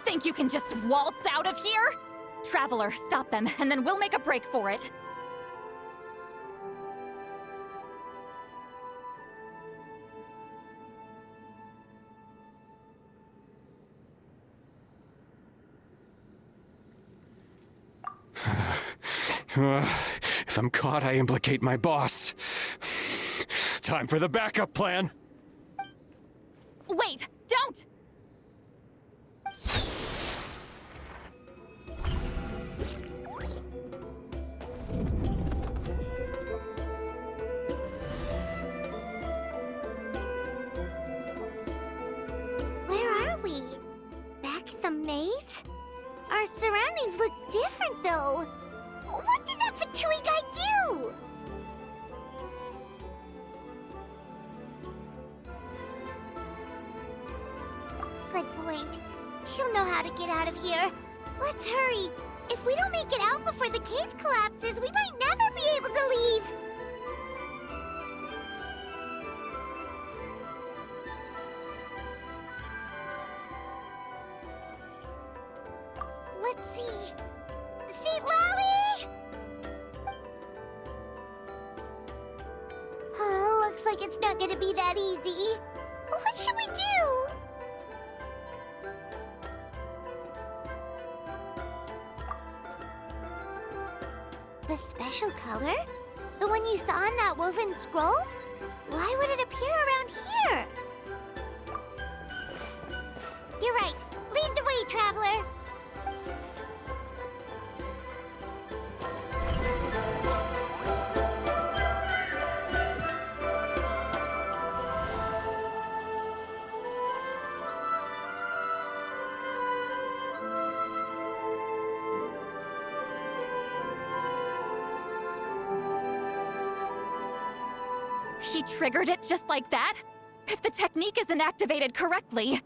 think you can just waltz out of here? Traveler, stop them, and then we'll make a break for it. If I'm caught, I implicate my boss. Time for the backup plan. Wait, don't! Where are we? Back at the maze? Our surroundings look different, though. What did that Fatui guy do? Good point. She'll know how to get out of here. Let's hurry. If we don't make it out before the cave collapses, we might never be able to leave. Let's see. Seat Lolly! Oh, looks like it's not gonna be that easy. What should we do? The special color? The one you saw in that woven scroll? Why would it appear around here? You're right. Lead the way, traveler. He triggered it just like that? If the technique isn't activated correctly...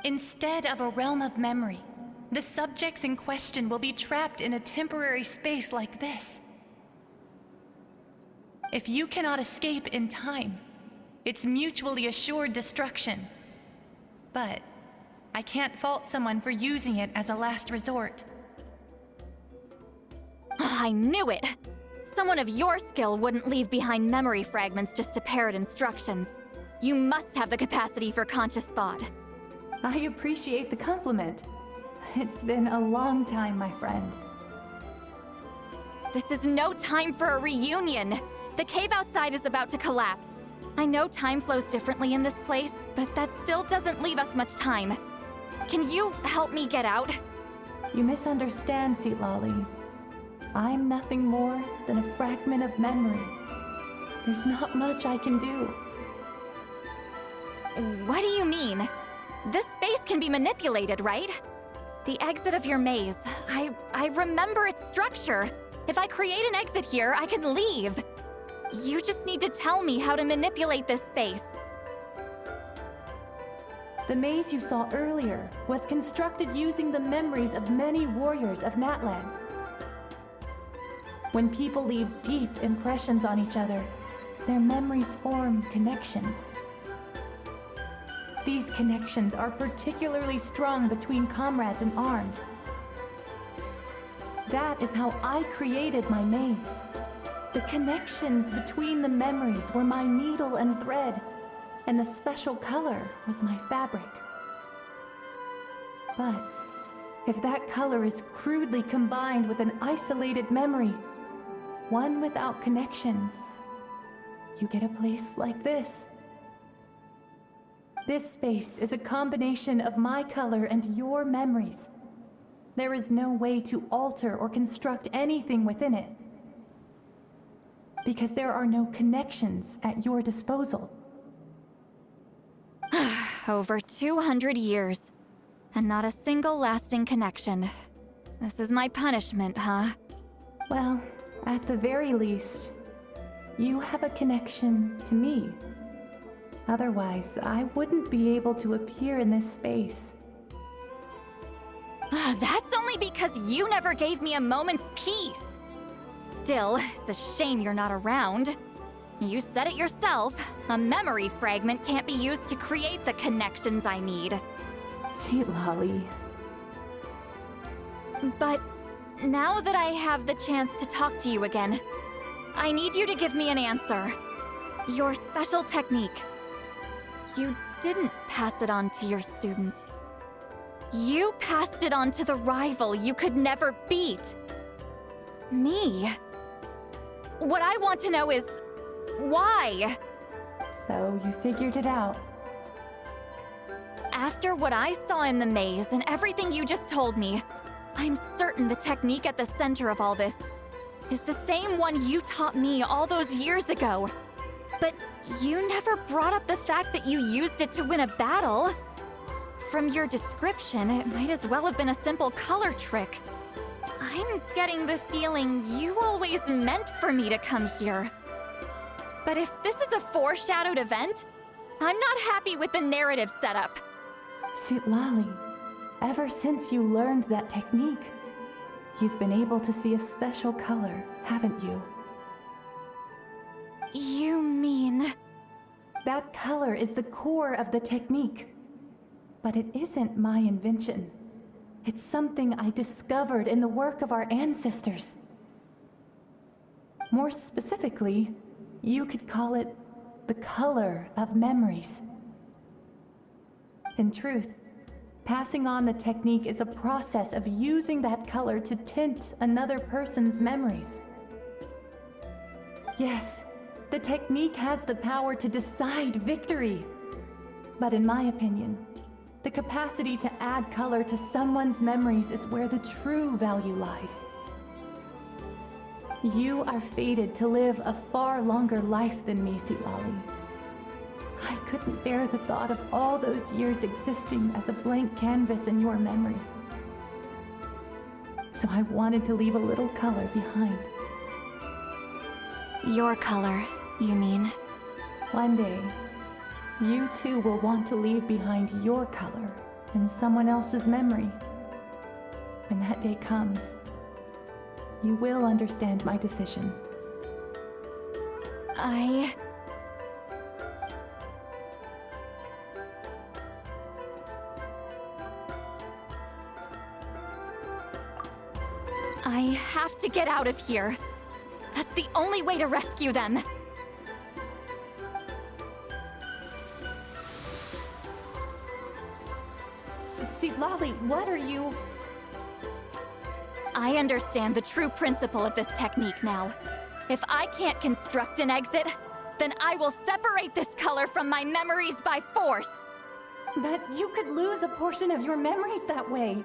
Instead of a realm of memory, the subjects in question will be trapped in a temporary space like this. If you cannot escape in time, it's mutually assured destruction. But I can't fault someone for using it as a last resort. I knew it! Someone of your skill wouldn't leave behind memory fragments just to parrot instructions. You must have the capacity for conscious thought. I appreciate the compliment. It's been a long time, my friend. This is no time for a reunion! The cave outside is about to collapse. I know time flows differently in this place, but that still doesn't leave us much time. Can you help me get out? You misunderstand, Seat Lolly. I'm nothing more than a fragment of memory. There's not much I can do. What do you mean? This space can be manipulated, right? The exit of your maze. I remember its structure. If I create an exit here, I can leave. You just need to tell me how to manipulate this space. The maze you saw earlier was constructed using the memories of many warriors of Natlan. When people leave deep impressions on each other, their memories form connections. These connections are particularly strong between comrades in arms. That is how I created my maze. The connections between the memories were my needle and thread, and the special color was my fabric. But if that color is crudely combined with an isolated memory, one without connections, you get a place like this. This space is a combination of my color and your memories. There is no way to alter or construct anything within it, because there are no connections at your disposal. Over 200 years, and not a single lasting connection. This is my punishment, huh? Well, at the very least, you have a connection to me. Otherwise, I wouldn't be able to appear in this space. That's only because you never gave me a moment's peace. Still, it's a shame you're not around. You said it yourself. A memory fragment can't be used to create the connections I need. Seat Lolly, But now that I have the chance to talk to you again, I need you to give me an answer. Your special technique. You didn't pass it on to your students. You passed it on to the rival you could never beat. Me. What I want to know is, why? So you figured it out. After what I saw in the maze and everything you just told me, I'm certain the technique at the center of all this is the same one you taught me all those years ago. But you never brought up the fact that you used it to win a battle. From your description, it might as well have been a simple color trick. I'm getting the feeling you always meant for me to come here. But if this is a foreshadowed event, I'm not happy with the narrative setup. Citlali, ever since you learned that technique, you've been able to see a special color, haven't you? You mean... That color is the core of the technique. But it isn't my invention. It's something I discovered in the work of our ancestors. More specifically, you could call it the color of memories. In truth, passing on the technique is a process of using that color to tint another person's memories. Yes, the technique has the power to decide victory. But in my opinion, the capacity to add color to someone's memories is where the true value lies. You are fated to live a far longer life than me, Citlali. I couldn't bear the thought of all those years existing as a blank canvas in your memory. So I wanted to leave a little color behind. Your color, you mean? One day, you too will want to leave behind your color in someone else's memory. When that day comes, you will understand my decision. I have to get out of here. That's the only way to rescue them. Citlali, what are you... I understand the true principle of this technique now. If I can't construct an exit, then I will separate this color from my memories by force. But you could lose a portion of your memories that way.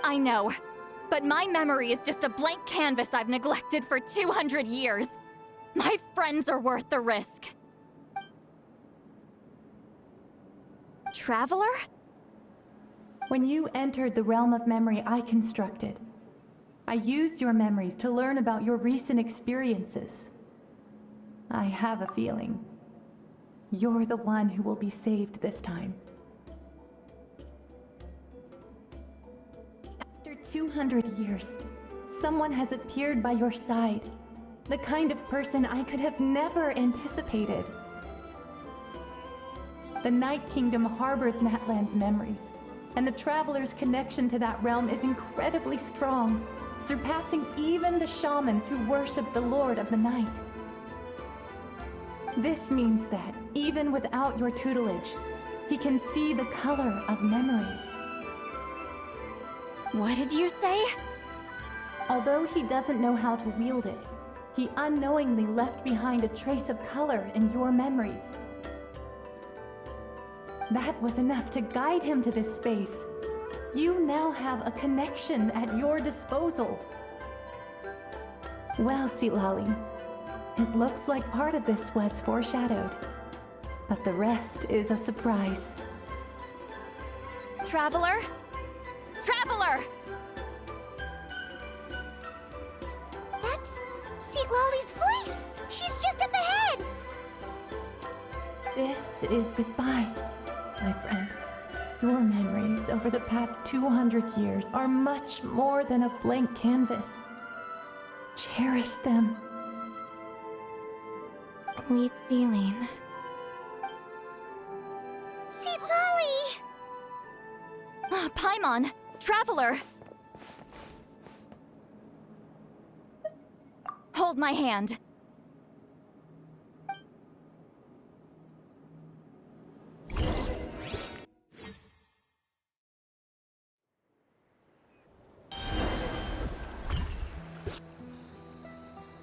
I know, but my memory is just a blank canvas I've neglected for 200 years. My friends are worth the risk. Traveler? When you entered the realm of memory I constructed, I used your memories to learn about your recent experiences. I have a feeling you're the one who will be saved this time. After 200 years, someone has appeared by your side. The kind of person I could have never anticipated. The Night Kingdom harbors Natlan's memories, and the Traveler's connection to that realm is incredibly strong, surpassing even the shamans who worship the Lord of the Night. This means that, even without your tutelage, he can see the color of memories. What did you say? Although he doesn't know how to wield it, he unknowingly left behind a trace of color in your memories. That was enough to guide him to this space. You now have a connection at your disposal. Well, Citlali, it looks like part of this was foreshadowed, but the rest is a surprise. Traveler? Traveler! That's Citlali's voice! She's just up ahead! This is goodbye, my friend. Your memories over the past 200 years are much more than a blank canvas. Cherish them. Wheat Celine. Citlali! Paimon! Traveler! Hold my hand.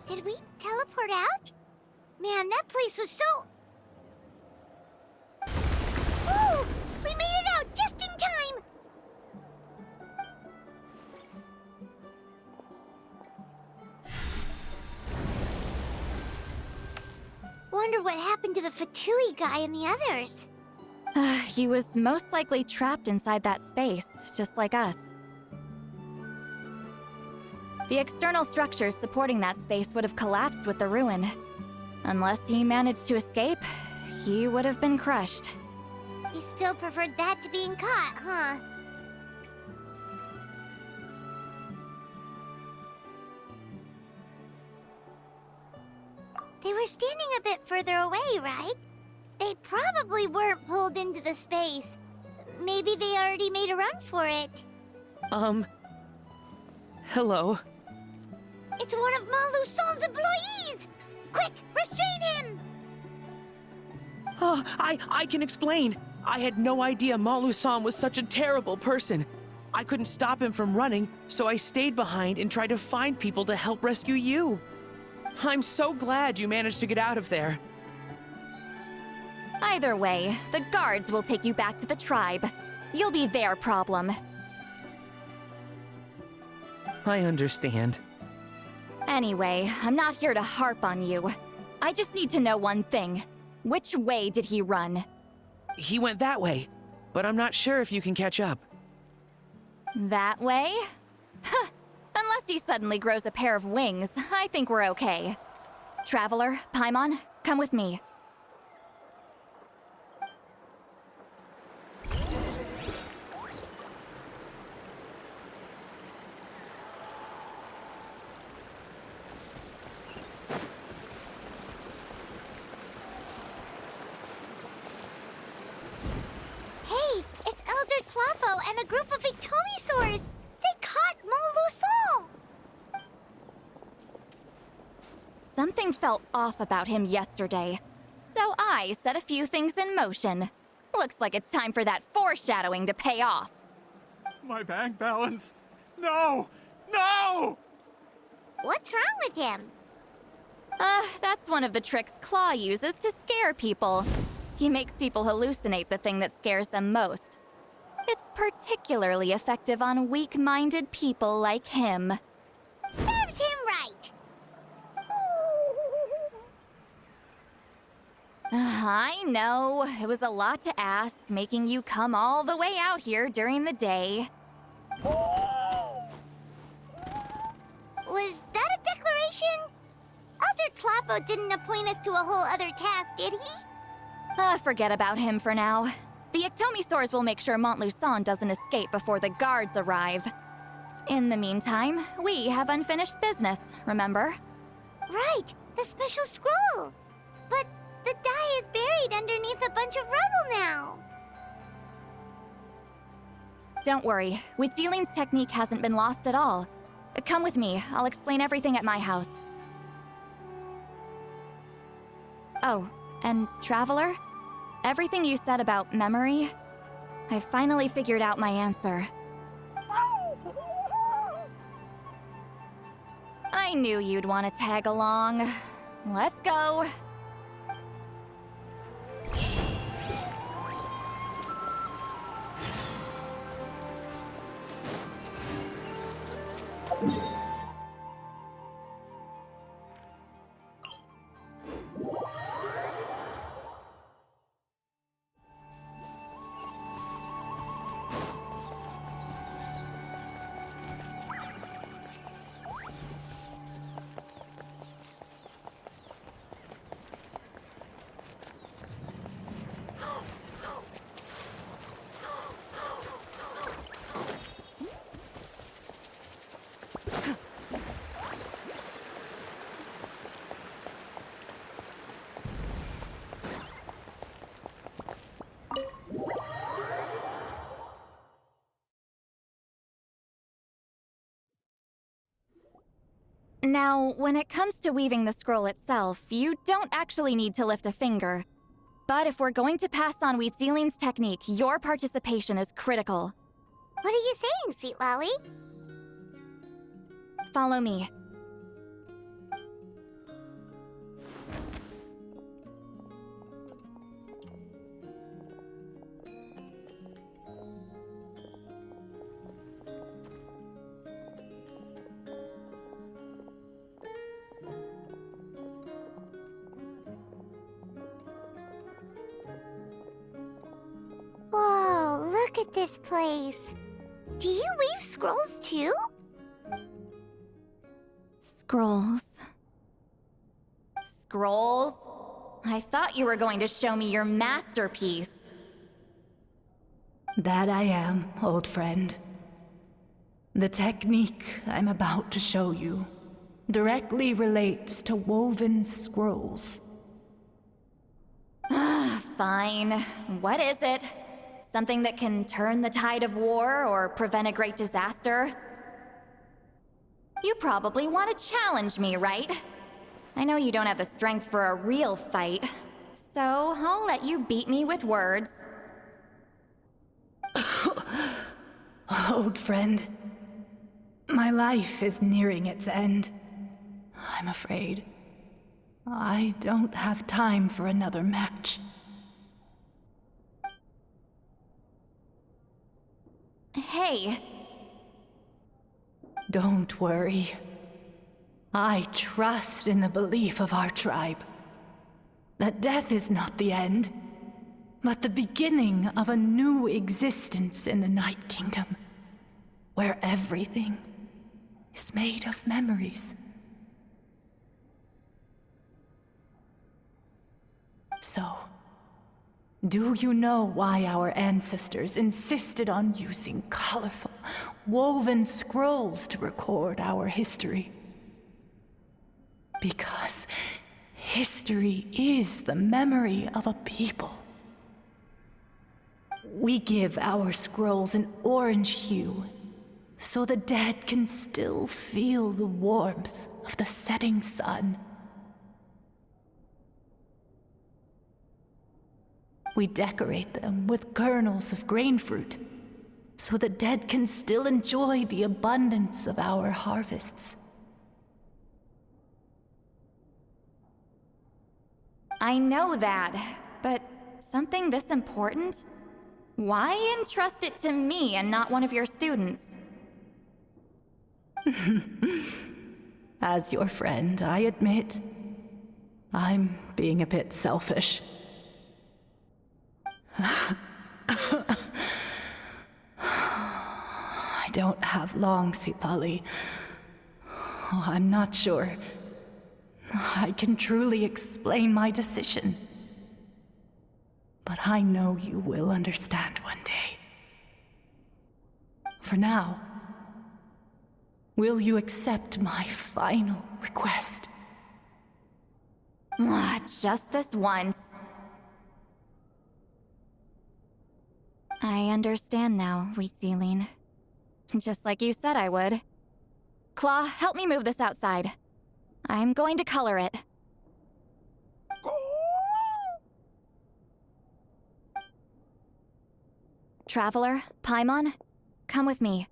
Did we teleport out? Man, that place was so... Woo! We made it out just in time! Wonder what happened to the Fatui guy and the others. He was most likely trapped inside that space, just like us. The external structures supporting that space would have collapsed with the ruin. Unless he managed to escape, he would have been crushed. He still preferred that to being caught, huh? They were standing a bit further away, right? They probably weren't pulled into the space. Maybe they already made a run for it. Hello. It's one of Maluson's employees! Quick, restrain him! Oh, I can explain. I had no idea Malu-san was such a terrible person. I couldn't stop him from running, so I stayed behind and tried to find people to help rescue you. I'm so glad you managed to get out of there. Either way, the guards will take you back to the tribe. You'll be their problem. I understand. Anyway, I'm not here to harp on you. I just need to know one thing. Which way did he run? He went that way, but I'm not sure if you can catch up. That way? Huh. Unless he suddenly grows a pair of wings, I think we're okay. Traveler, Paimon, come with me. Hey, it's Elder Tlapo and a group of Ictomisaurs! They caught Maluson! Something felt off about him yesterday, so I set a few things in motion. Looks like it's time for that foreshadowing to pay off. My bank balance! No! No! What's wrong with him? That's one of the tricks Claw uses to scare people. He makes people hallucinate the thing that scares them most. It's particularly effective on weak-minded people like him. Serves him right! I know, it was a lot to ask, making you come all the way out here during the day. Was that a declaration? Elder Tlapo didn't appoint us to a whole other task, did he? Forget about him for now. The Ictomisaurs will make sure Montluçon doesn't escape before the guards arrive. In the meantime, we have unfinished business, remember? Right, the special scroll! But the die is buried underneath a bunch of rubble now. Don't worry, Witzeline's technique hasn't been lost at all. Come with me, I'll explain everything at my house. Oh, and Traveler? Everything you said about memory, I finally figured out my answer. I knew you'd want to tag along. Let's go. Now, when it comes to weaving the scroll itself, you don't actually need to lift a finger. But if we're going to pass on Wheatzealing's technique, your participation is critical. What are you saying, Sweet Lolly? Follow me. Whoa, look at this place. Do you weave scrolls too? Scrolls. Scrolls? I thought you were going to show me your masterpiece. That I am, old friend. The technique I'm about to show you directly relates to woven scrolls. Fine. What is it? Something that can turn the tide of war or prevent a great disaster? You probably want to challenge me, right? I know you don't have the strength for a real fight, so I'll let you beat me with words. Old friend, my life is nearing its end. I'm afraid I don't have time for another match. Hey. Don't worry. I trust in the belief of our tribe that death is not the end, but the beginning of a new existence in the Night Kingdom, where everything is made of memories. So, do you know why our ancestors insisted on using colorful, woven scrolls to record our history? Because history is the memory of a people. We give our scrolls an orange hue, so the dead can still feel the warmth of the setting sun. We decorate them with kernels of grain fruit, so the dead can still enjoy the abundance of our harvests. I know that, but something this important? Why entrust it to me and not one of your students? As your friend, I admit, I'm being a bit selfish. I don't have long, Sipali. I'm not sure I can truly explain my decision. But I know you will understand one day. For now, will you accept my final request? Just this once. I understand now, Wheatzealing. Just like you said I would. Claw, help me move this outside. I'm going to color it. Traveler, Paimon, come with me.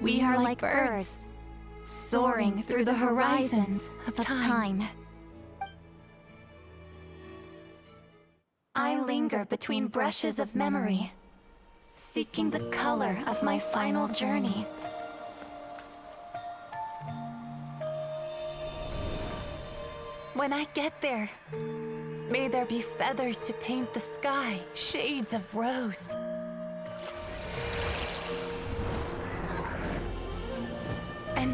We are like birds, soaring through the horizons of time. I linger between brushes of memory, seeking the color of my final journey. When I get there, may there be feathers to paint the sky, shades of rose. And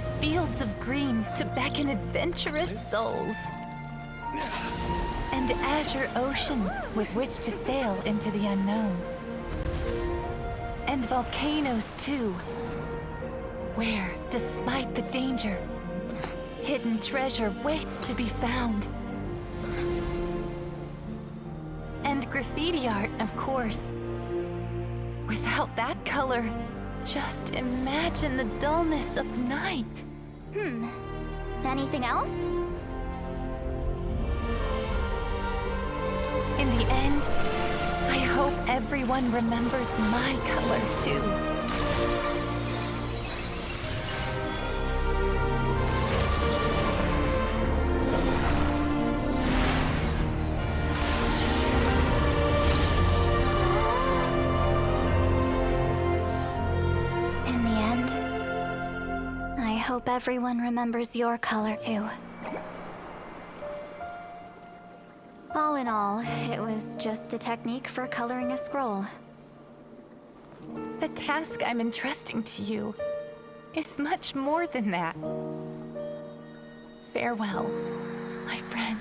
green to beckon adventurous souls. And azure oceans with which to sail into the unknown. And volcanoes too, where, despite the danger, hidden treasure waits to be found. And graffiti art, of course. Without that color, just imagine the dullness of night. Anything else? In the end, I hope everyone remembers my color too. In the end, I hope everyone remembers your color too. All in all, it was just a technique for coloring a scroll. The task I'm entrusting to you is much more than that. Farewell, my friend.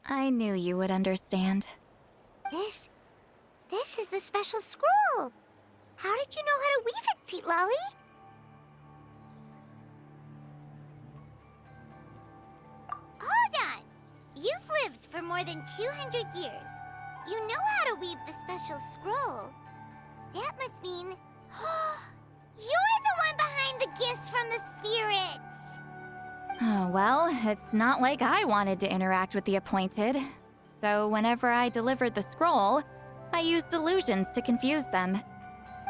I knew you would understand. This is the special scroll. How did you know how to weave it, Seat Lolly? Hold on. You've lived for more than 200 years. You know how to weave the special scroll. That must mean you're the one behind the gifts from the spirits. Oh, well, it's not like I wanted to interact with the appointed. So whenever I delivered the scroll, I used illusions to confuse them.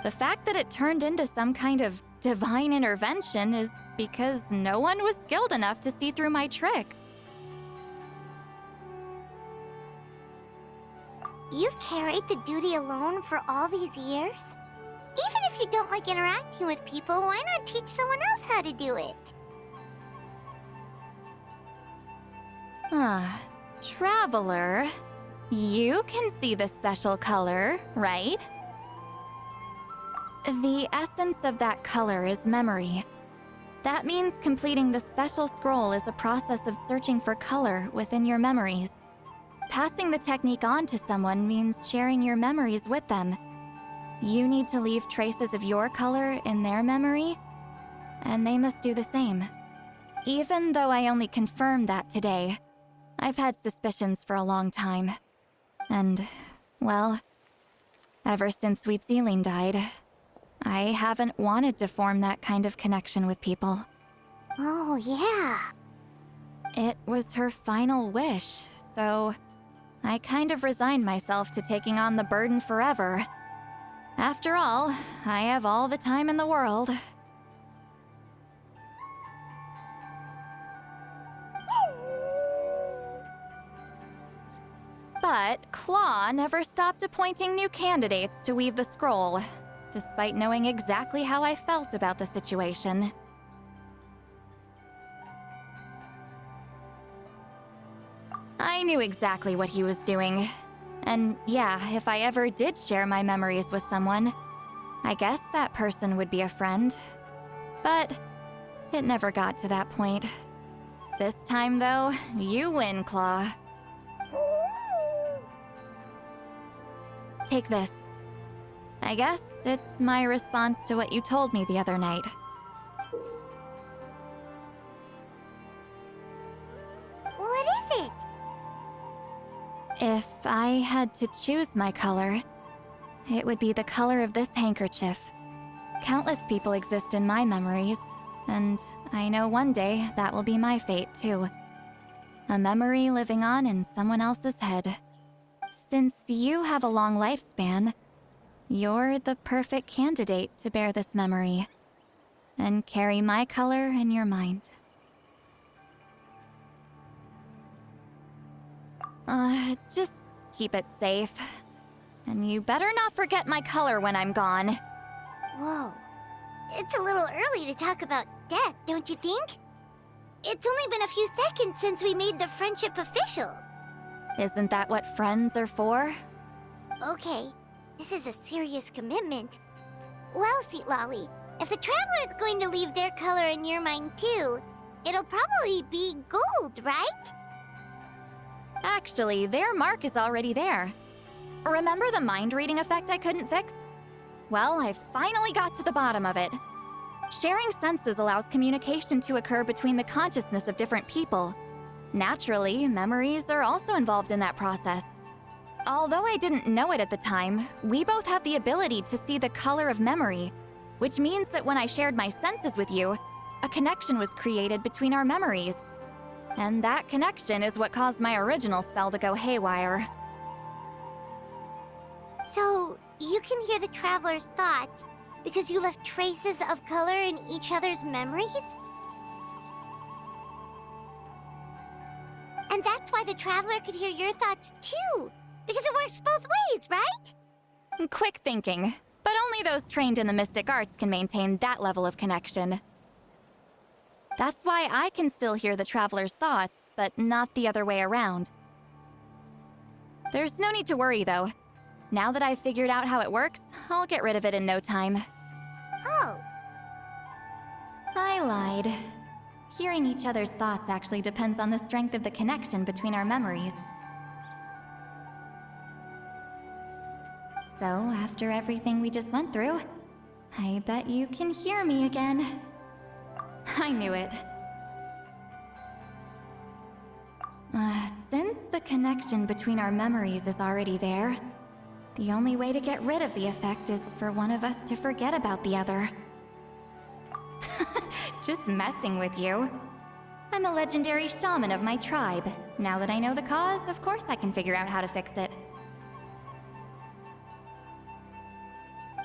The fact that it turned into some kind of divine intervention is because no one was skilled enough to see through my tricks. You've carried the duty alone for all these years? Even if you don't like interacting with people, why not teach someone else how to do it? Ah, Traveler, you can see the special color, right? The essence of that color is memory. That means completing the special scroll is a process of searching for color within your memories. Passing the technique on to someone means sharing your memories with them. You need to leave traces of your color in their memory, and they must do the same. Even though I only confirmed that today, I've had suspicions for a long time. And, well, ever since Sweet Celine died, I haven't wanted to form that kind of connection with people. Oh, yeah. It was her final wish, so I kind of resigned myself to taking on the burden forever. After all, I have all the time in the world. But Claw never stopped appointing new candidates to weave the scroll, despite knowing exactly how I felt about the situation. I knew exactly what he was doing. And yeah, if I ever did share my memories with someone, I guess that person would be a friend. But it never got to that point. This time, though, you win, Claw. Take this. I guess it's my response to what you told me the other night. What is it? If I had to choose my color, it would be the color of this handkerchief. Countless people exist in my memories, and I know one day that will be my fate too. A memory living on in someone else's head. Since you have a long lifespan, you're the perfect candidate to bear this memory and carry my color in your mind. Just keep it safe. And you better not forget my color when I'm gone. Whoa. It's a little early to talk about death, don't you think? It's only been a few seconds since we made the friendship official. Isn't that what friends are for? Okay, this is a serious commitment. Well, Sweet Lolly, if the Traveler's going to leave their color in your mind too, it'll probably be gold, right? Actually, their mark is already there. Remember the mind reading effect I couldn't fix? Well, I finally got to the bottom of it. Sharing senses allows communication to occur between the consciousness of different people. Naturally, memories are also involved in that process. Although I didn't know it at the time, we both have the ability to see the color of memory, which means that when I shared my senses with you, a connection was created between our memories. And that connection is what caused my original spell to go haywire. So, you can hear the Traveler's thoughts because you left traces of color in each other's memories? And that's why the Traveler could hear your thoughts too, because it works both ways, right? Quick thinking, but only those trained in the mystic arts can maintain that level of connection. That's why I can still hear the Traveler's thoughts, but not the other way around. There's no need to worry, though. Now that I've figured out how it works, I'll get rid of it in no time. Oh. I lied. Hearing each other's thoughts actually depends on the strength of the connection between our memories. So, after everything we just went through, I bet you can hear me again. I knew it. Since the connection between our memories is already there, the only way to get rid of the effect is for one of us to forget about the other. Just messing with you. I'm a legendary shaman of my tribe. Now that I know the cause, of course I can figure out how to fix it.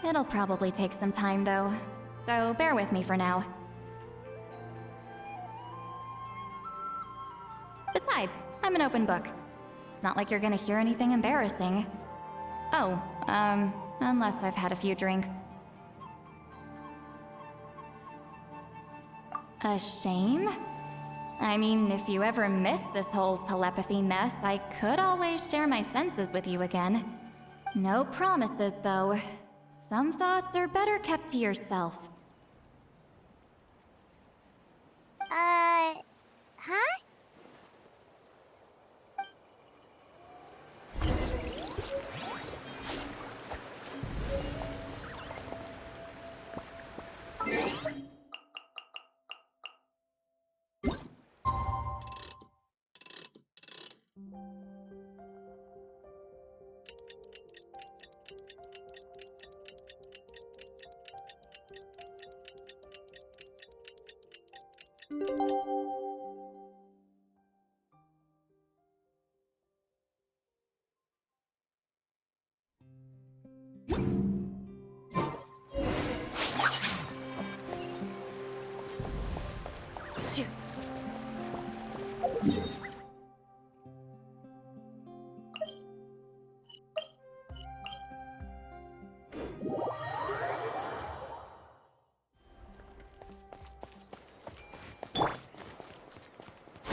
It'll probably take some time, though, so bear with me for now. Besides, I'm an open book. It's not like you're gonna hear anything embarrassing. Oh, unless I've had a few drinks. A shame? I mean, if you ever miss this whole telepathy mess, I could always share my senses with you again. No promises, though. Some thoughts are better kept to yourself. Huh?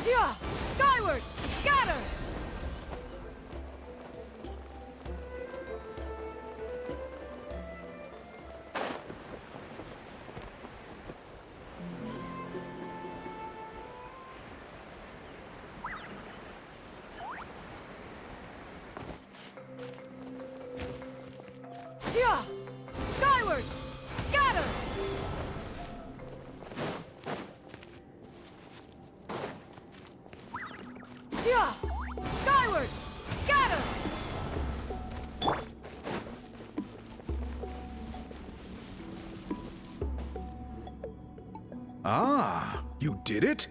Yeah! Skyward! Scatter! Yeah! Skyward! Scatter! Yeah! Skyward! Scatter! Ah, you did it?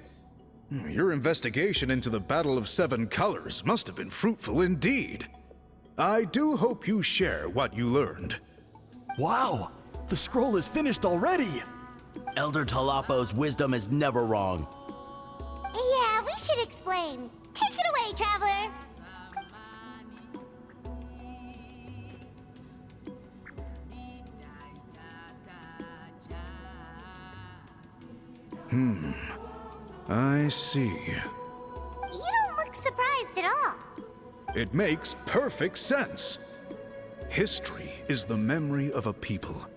Your investigation into the Battle of Seven Colors must have been fruitful indeed. I do hope you share what you learned. Wow! The scroll is finished already! Elder Talapo's wisdom is never wrong. Yeah, we should explain. Take it away, Traveler! I see. You don't look surprised at all. It makes perfect sense. History is the memory of a people.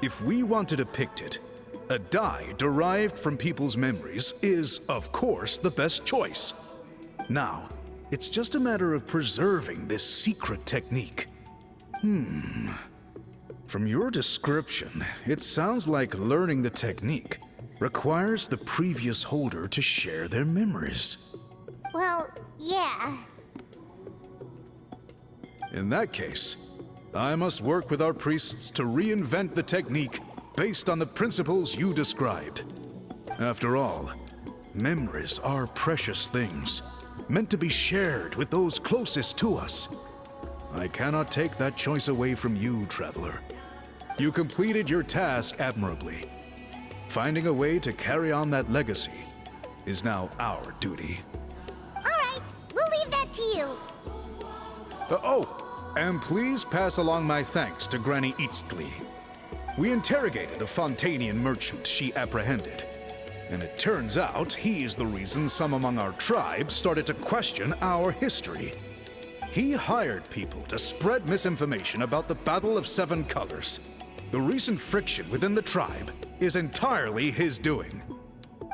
If we want to depict it, a dye derived from people's memories is, of course, the best choice. Now, it's just a matter of preserving this secret technique. From your description, it sounds like learning the technique requires the previous holder to share their memories. Well, yeah. In that case, I must work with our priests to reinvent the technique based on the principles you described. After all, memories are precious things, meant to be shared with those closest to us. I cannot take that choice away from you, Traveler. You completed your task admirably. Finding a way to carry on that legacy is now our duty. All right, we'll leave that to you. And please pass along my thanks to Granny Eastly. We interrogated a Fontanian merchant she apprehended, and it turns out he's the reason some among our tribe started to question our history. He hired people to spread misinformation about the Battle of Seven Colors. The recent friction within the tribe is entirely his doing.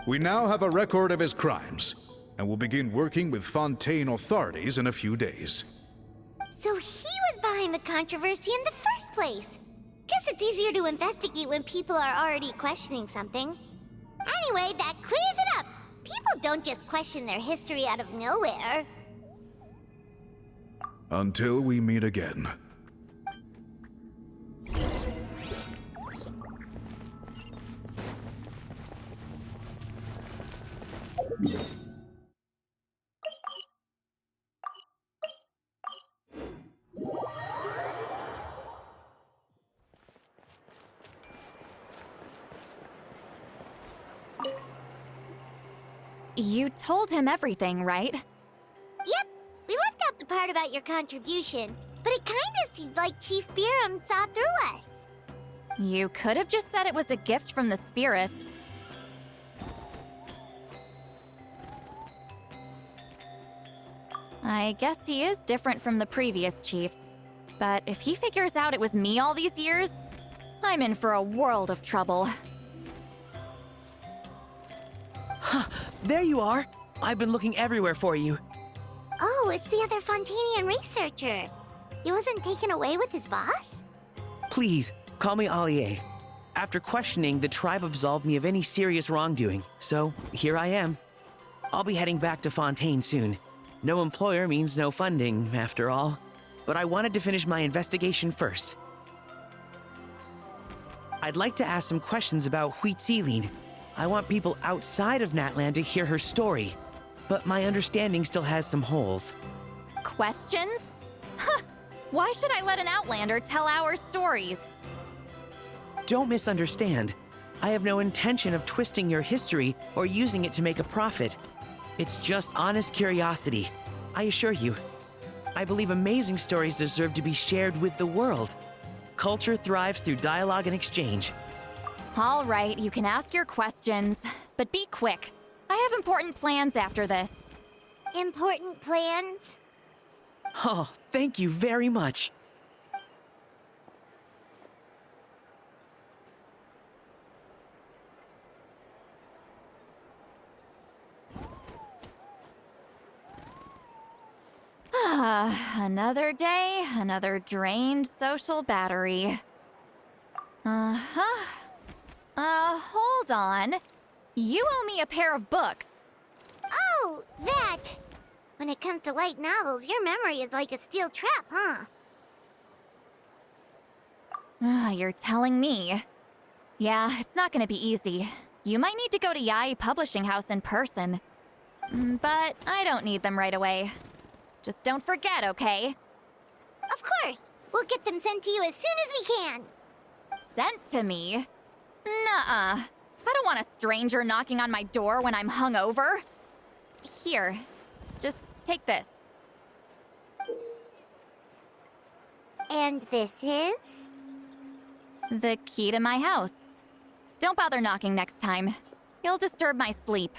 We now have a record of his crimes, and will begin working with Fontaine authorities in a few days. So he was behind the controversy in the first place. Guess it's easier to investigate when people are already questioning something. Anyway, that clears it up. People don't just question their history out of nowhere. Until we meet again. You told him everything, right? Yep, we left out the part about your contribution, but it kinda seemed like Chief Biram saw through us. You could have just said it was a gift from the spirits. I guess he is different from the previous chiefs. But if he figures out it was me all these years, I'm in for a world of trouble. There you are. I've been looking everywhere for you. Oh, it's the other Fontanian researcher. He wasn't taken away with his boss? Please, call me Allier. After questioning, the tribe absolved me of any serious wrongdoing, so here I am. I'll be heading back to Fontaine soon. No employer means no funding, after all. But I wanted to finish my investigation first. I'd like to ask some questions about Huitzilin. I want people outside of Natland to hear her story, but my understanding still has some holes. Questions? Huh! Why should I let an Outlander tell our stories? Don't misunderstand. I have no intention of twisting your history or using it to make a profit. It's just honest curiosity. I assure you. I believe amazing stories deserve to be shared with the world. Culture thrives through dialogue and exchange. All right, you can ask your questions, but be quick. I have important plans after this. Important plans? Oh, thank you very much. Another day, another drained social battery. Hold on. You owe me a pair of books. Oh, that! When it comes to light novels, your memory is like a steel trap, huh? You're telling me. Yeah, it's not gonna be easy. You might need to go to Yai Publishing House in person. But I don't need them right away. Just don't forget, okay? Of course! We'll get them sent to you as soon as we can! Sent to me? Nuh-uh. I don't want a stranger knocking on my door when I'm hungover. Here, just take this. And this is? The key to my house. Don't bother knocking next time. You'll disturb my sleep.